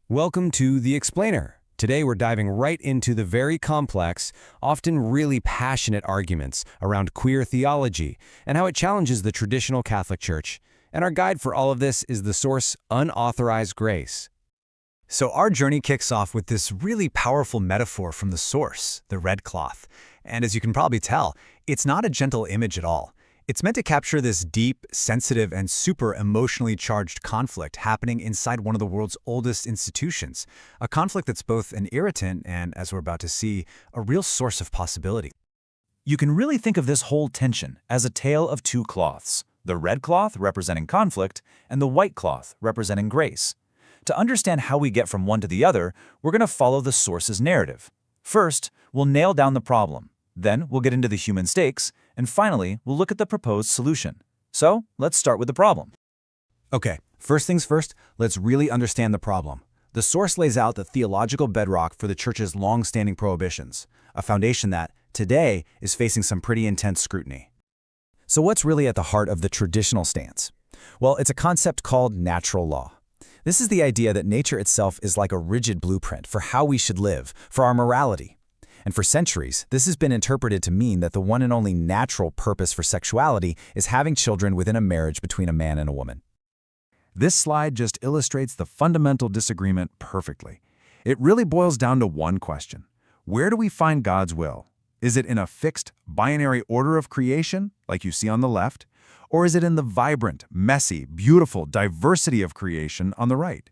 Welcome to The Explainer. Today we're diving right into the very complex, often really passionate arguments around queer theology and how it challenges the traditional Catholic Church. And our guide for all of this is the source Unauthorized Grace. So our journey kicks off with this really powerful metaphor from the source, the red cloth. And as you can probably tell, it's not a gentle image at all. It's meant to capture this deep, sensitive, and super emotionally charged conflict happening inside one of the world's oldest institutions, a conflict that's both an irritant and, as we're about to see, a real source of possibility. You can really think of this whole tension as a tale of two cloths, the red cloth representing conflict and the white cloth representing grace. To understand how we get from one to the other, we're going to follow the source's narrative. First, we'll nail down the problem. Then we'll get into the human stakes, and finally, we'll look at the proposed solution. So, let's start with the problem. Okay, first things first, let's really understand the problem. The source lays out the theological bedrock for the Church's long-standing prohibitions, a foundation that, today, is facing some pretty intense scrutiny. So what's really at the heart of the traditional stance? Well, it's a concept called natural law. This is the idea that nature itself is like a rigid blueprint for how we should live, for our morality. And for centuries, this has been interpreted to mean that the one and only natural purpose for sexuality is having children within a marriage between a man and a woman. This slide just illustrates the fundamental disagreement perfectly. It really boils down to one question. Where do we find God's will? Is it in a fixed, binary order of creation, like you see on the left? Or is it in the vibrant, messy, beautiful diversity of creation on the right?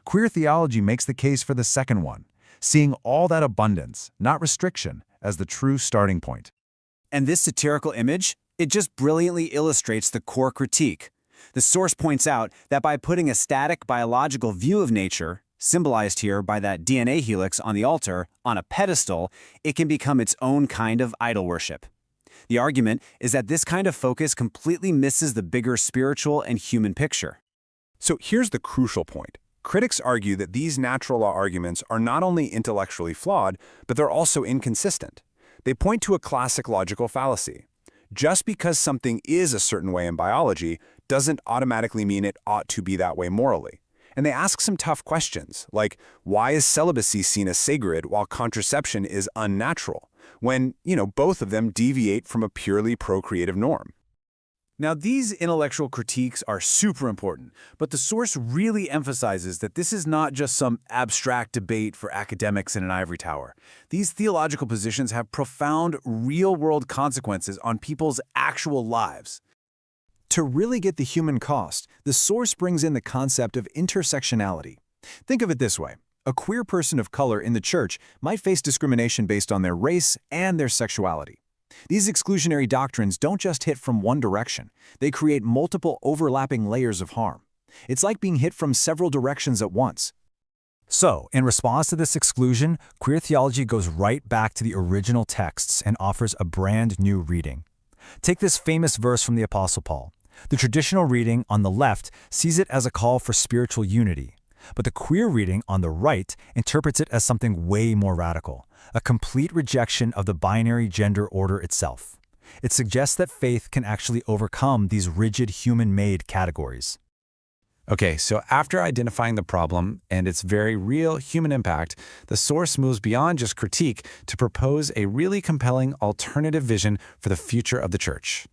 Queer theology makes the case for the second one, seeing all that abundance, not restriction, as the true starting point. And this satirical image, it just brilliantly illustrates the core critique. The source points out that by putting a static biological view of nature, symbolized here by that DNA helix on the altar, on a pedestal, it can become its own kind of idol worship. The argument is that this kind of focus completely misses the bigger spiritual and human picture. So here's the crucial point. Critics argue that these natural law arguments are not only intellectually flawed, but they're also inconsistent. They point to a classic logical fallacy. Just because something is a certain way in biology doesn't automatically mean it ought to be that way morally. And they ask some tough questions, like why is celibacy seen as sacred while contraception is unnatural, when, both of them deviate from a purely procreative norm? Now, these intellectual critiques are super important, but the source really emphasizes that this is not just some abstract debate for academics in an ivory tower. These theological positions have profound, real-world consequences on people's actual lives. To really get the human cost, the source brings in the concept of intersectionality. Think of it this way. A queer person of color in the church might face discrimination based on their race and their sexuality. These exclusionary doctrines don't just hit from one direction. They create multiple overlapping layers of harm. It's like being hit from several directions at once. So, in response to this exclusion, queer theology goes right back to the original texts and offers a brand new reading. Take this famous verse from the Apostle Paul. The traditional reading on the left sees it as a call for spiritual unity, but the queer reading on the right interprets it as something way more radical, a complete rejection of the binary gender order itself. It suggests that faith can actually overcome these rigid human-made categories. Okay, so after identifying the problem and its very real human impact, the source moves beyond just critique to propose a really compelling alternative vision for the future of the Church.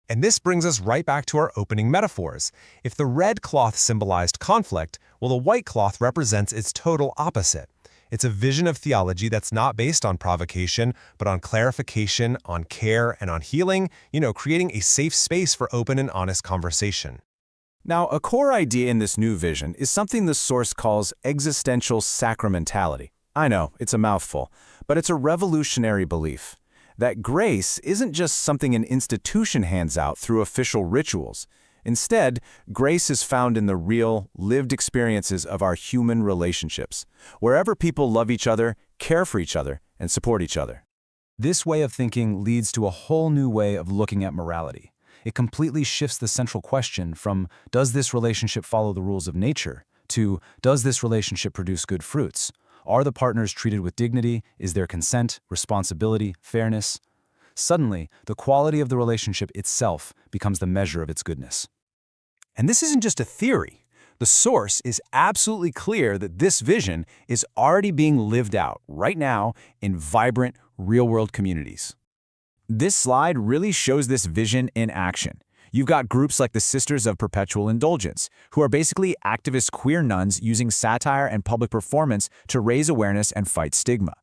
And this brings us right back to our opening metaphors. If the red cloth symbolized conflict, well, the white cloth represents its total opposite. It's a vision of theology that's not based on provocation, but on clarification, on care, and on healing, creating a safe space for open and honest conversation. Now, a core idea in this new vision is something the source calls existential sacramentality. I know, it's a mouthful, but it's a revolutionary belief that grace isn't just something an institution hands out through official rituals. Instead, grace is found in the real, lived experiences of our human relationships, wherever people love each other, care for each other, and support each other. This way of thinking leads to a whole new way of looking at morality. It completely shifts the central question from, does this relationship follow the rules of nature, to, does this relationship produce good fruits? Are the partners treated with dignity? Is there consent, responsibility, fairness? Suddenly, the quality of the relationship itself becomes the measure of its goodness. And this isn't just a theory. The source is absolutely clear that this vision is already being lived out right now in vibrant, real-world communities. This slide really shows this vision in action. You've got groups like the Sisters of Perpetual Indulgence, who are basically activist queer nuns using satire and public performance to raise awareness and fight stigma.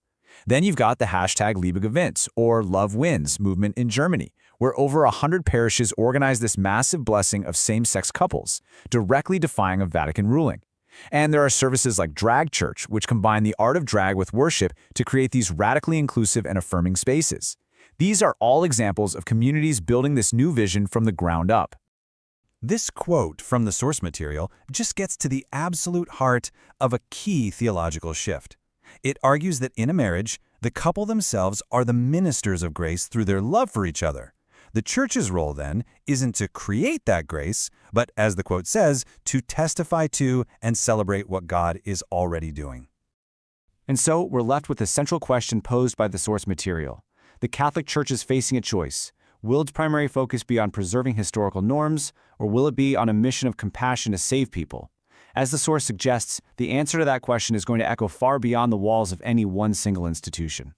Then you've got the #LiebigEvents, or Love Wins movement in Germany, where over 100 parishes organize this massive blessing of same-sex couples, directly defying a Vatican ruling. And there are services like Drag Church, which combine the art of drag with worship to create these radically inclusive and affirming spaces. These are all examples of communities building this new vision from the ground up. This quote from the source material just gets to the absolute heart of a key theological shift. It argues that in a marriage, the couple themselves are the ministers of grace through their love for each other. The church's role, then, isn't to create that grace, but, as the quote says, to testify to and celebrate what God is already doing. And so we're left with the central question posed by the source material. The Catholic Church is facing a choice. Will its primary focus be on preserving historical norms, or will it be on a mission of compassion to save people? As the source suggests, the answer to that question is going to echo far beyond the walls of any one single institution.